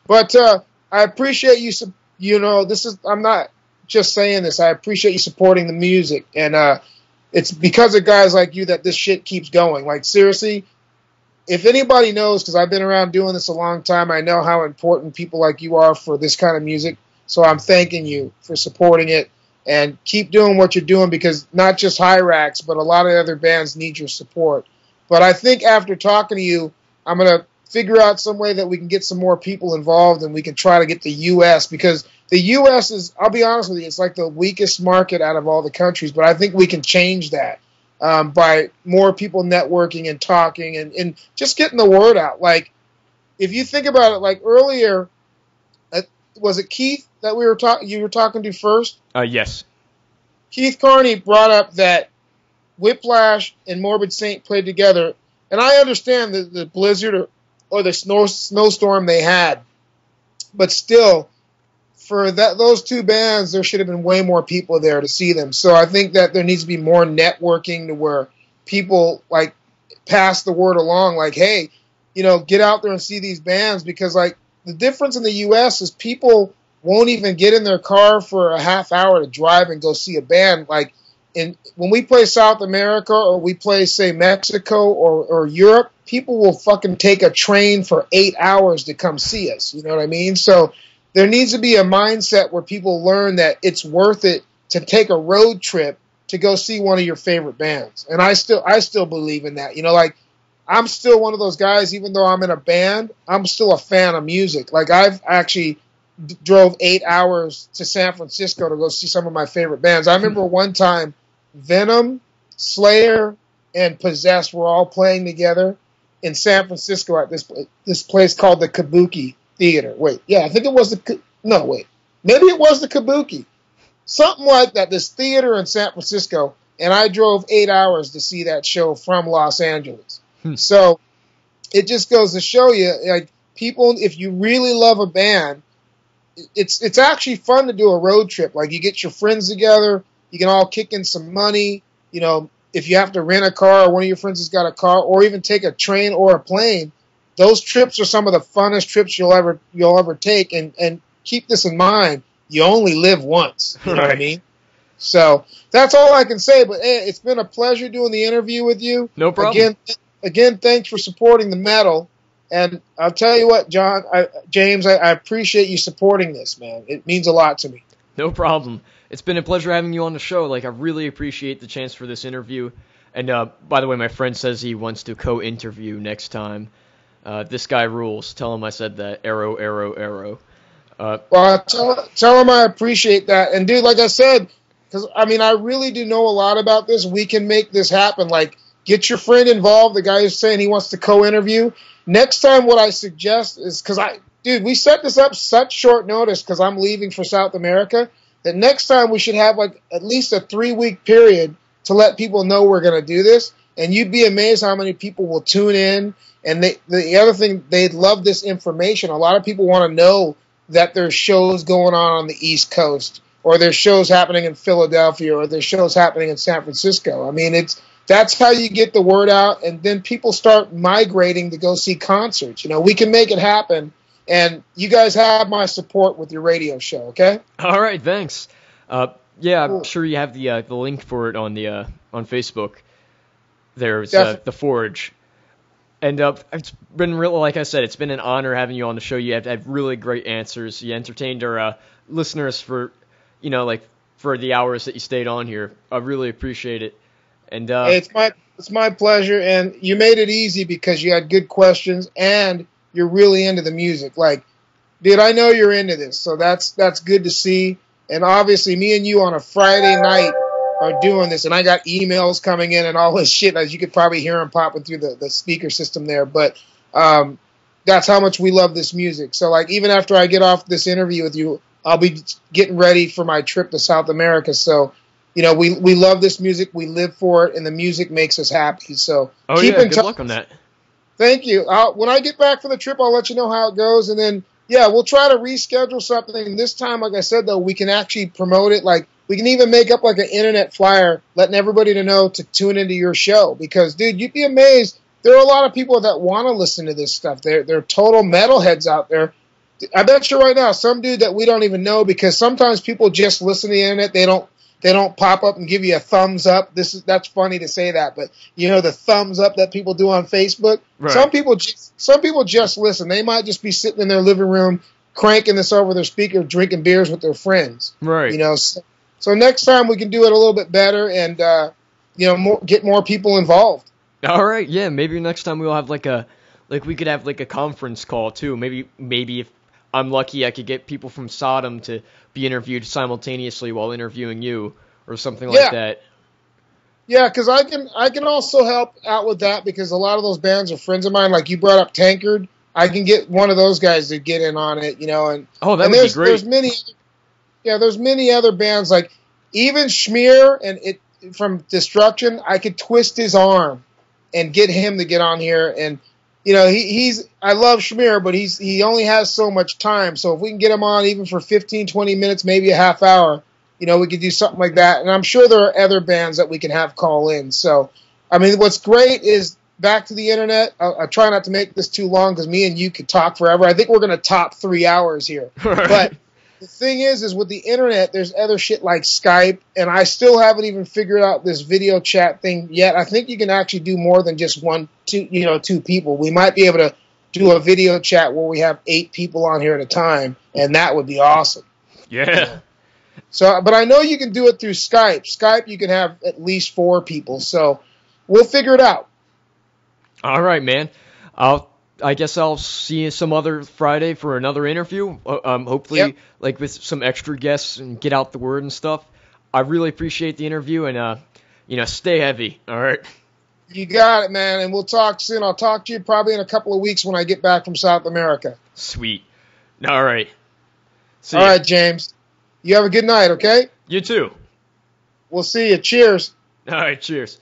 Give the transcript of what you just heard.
But I appreciate you. You know, I'm not just saying this. I appreciate you supporting the music, and it's because of guys like you that this shit keeps going. Like, seriously, if anybody knows, because I've been around doing this a long time, I know how important people like you are for this kind of music. So I'm thanking you for supporting it, and keep doing what you're doing, because not just Hirax, but a lot of other bands need your support. But I think after talking to you, I'm going to figure out some way that we can get some more people involved, and we can try to get the U.S., because the U.S. is, I'll be honest with you, it's like the weakest market out of all the countries, but I think we can change that by more people networking and talking and just getting the word out. Like, if you think about it, like earlier, was it Keith that you were talking to first? Yes. Keith Carney brought up that Whiplash and Morbid Saint played together, and I understand the blizzard or the snowstorm they had, but still, for those two bands, there should have been way more people there to see them. So I think that there needs to be more networking to where people like pass the word along, like, hey, you know, get out there and see these bands, because like the difference in the U.S. is people won't even get in their car for a half hour to drive and go see a band. Like, when we play South America or we play, say, Mexico or Europe, people will fucking take a train for 8 hours to come see us. You know what I mean? So there needs to be a mindset where people learn that it's worth it to take a road trip to go see one of your favorite bands. And I still believe in that. You know, like, I'm still one of those guys, even though I'm in a band, I'm still a fan of music. Like, I've actually drove 8 hours to San Francisco to go see some of my favorite bands. I remember one time Venom, Slayer, and Possessed were all playing together in San Francisco at this place called the Kabuki Theater. Wait, yeah, I think it was maybe it was the Kabuki. Something like that, this theater in San Francisco, and I drove 8 hours to see that show from Los Angeles. So it just goes to show you, like, people, if you really love a band, it's actually fun to do a road trip. Like, you get your friends together, you can all kick in some money. You know, if you have to rent a car or one of your friends has got a car, or even take a train or a plane, those trips are some of the funnest trips you'll ever take. And keep this in mind, you only live once. You know what I mean? So that's all I can say. But hey, it's been a pleasure doing the interview with you. No problem. Again, thanks for supporting the metal. And I'll tell you what, James, I appreciate you supporting this, man. It means a lot to me. No problem. It's been a pleasure having you on the show. Like, I really appreciate the chance for this interview. And by the way, my friend says he wants to co-interview next time. This guy rules. Tell him I said that. Arrow, arrow, arrow. Well, tell him I appreciate that. And dude, like I said, because I mean, I really do know a lot about this. We can make this happen. Like, get your friend involved. The guy who's saying he wants to co-interview. Next time, what I suggest is, because we set this up such short notice because I'm leaving for South America, that next time we should have like at least a 3-week period to let people know we're going to do this. And you'd be amazed how many people will tune in. And the other thing, they'd love this information. A lot of people want to know that there's shows going on the East Coast, or there's shows happening in Philadelphia, or there's shows happening in San Francisco. I mean, that's how you get the word out, and then people start migrating to go see concerts. You know, we can make it happen, and you guys have my support with your radio show, okay? All right, thanks. Yeah, I'm sure you have the link for it on Facebook. There's the Forge. And it's been really, like I said, it's been an honor having you on the show. You have had really great answers. You entertained our listeners for the hours that you stayed on here. I really appreciate it. And hey, it's my pleasure. And you made it easy because you had good questions and you're really into the music. Like, dude, I know you're into this, so that's good to see. And obviously, me and you on a Friday night are doing this, and I got emails coming in and all this shit, as you could probably hear them popping through the speaker system there. But that's how much we love this music. So, like, even after I get off this interview with you, I'll be getting ready for my trip to South America. So, you know, we love this music, we live for it, and the music makes us happy. So, keep in touch. Good luck on that. Thank you. When I get back from the trip, I'll let you know how it goes, and then yeah, we'll try to reschedule something. This time, like I said, though, we can actually promote it. Like, we can even make up like an internet flyer, letting everybody to know to tune into your show. Because, dude, you'd be amazed. There are a lot of people that want to listen to this stuff. They're total metalheads out there. I bet you right now, some dude that we don't even know, because sometimes people just listen to the internet. They don't pop up and give you a thumbs up. That's funny to say that, but you know the thumbs up that people do on Facebook. Right. Some people just listen. They might just be sitting in their living room cranking this over their speaker, drinking beers with their friends. Right. You know. So next time we can do it a little bit better and get more people involved. All right. Yeah. Maybe next time we'll have we could have a conference call too. Maybe if I'm lucky, I could get people from Sodom to be interviewed simultaneously while interviewing you, or something like that. Yeah, because I can also help out with that, because a lot of those bands are friends of mine. Like you brought up Tankard, I can get one of those guys to get in on it, And that would be great. There's many other bands, like even Schmear from Destruction. I could twist his arm and get him to get on here, and I love Schmear, but he only has so much time. So if we can get him on even for 15, 20 minutes, maybe a half hour, we could do something like that. And I'm sure there are other bands that we can have call in. So, I mean, what's great is back to the internet. I try not to make this too long because me and you could talk forever. I think we're going to top 3 hours here. But the thing is with the internet, there's other shit like Skype, and I still haven't even figured out this video chat thing yet. I think you can actually do more than just two people. We might be able to do a video chat where we have 8 people on here at a time, and that would be awesome. Yeah. So, but I know you can do it through Skype. Skype, you can have at least 4 people. So we'll figure it out. All right, man. I guess I'll see you some other Friday for another interview. Hopefully, with some extra guests and get out the word and stuff. I really appreciate the interview, and stay heavy. All right. You got it, man. And we'll talk soon. I'll talk to you probably in a couple of weeks when I get back from South America. Sweet. All right. All right, James. You have a good night, okay? You too. We'll see you. Cheers. All right. Cheers.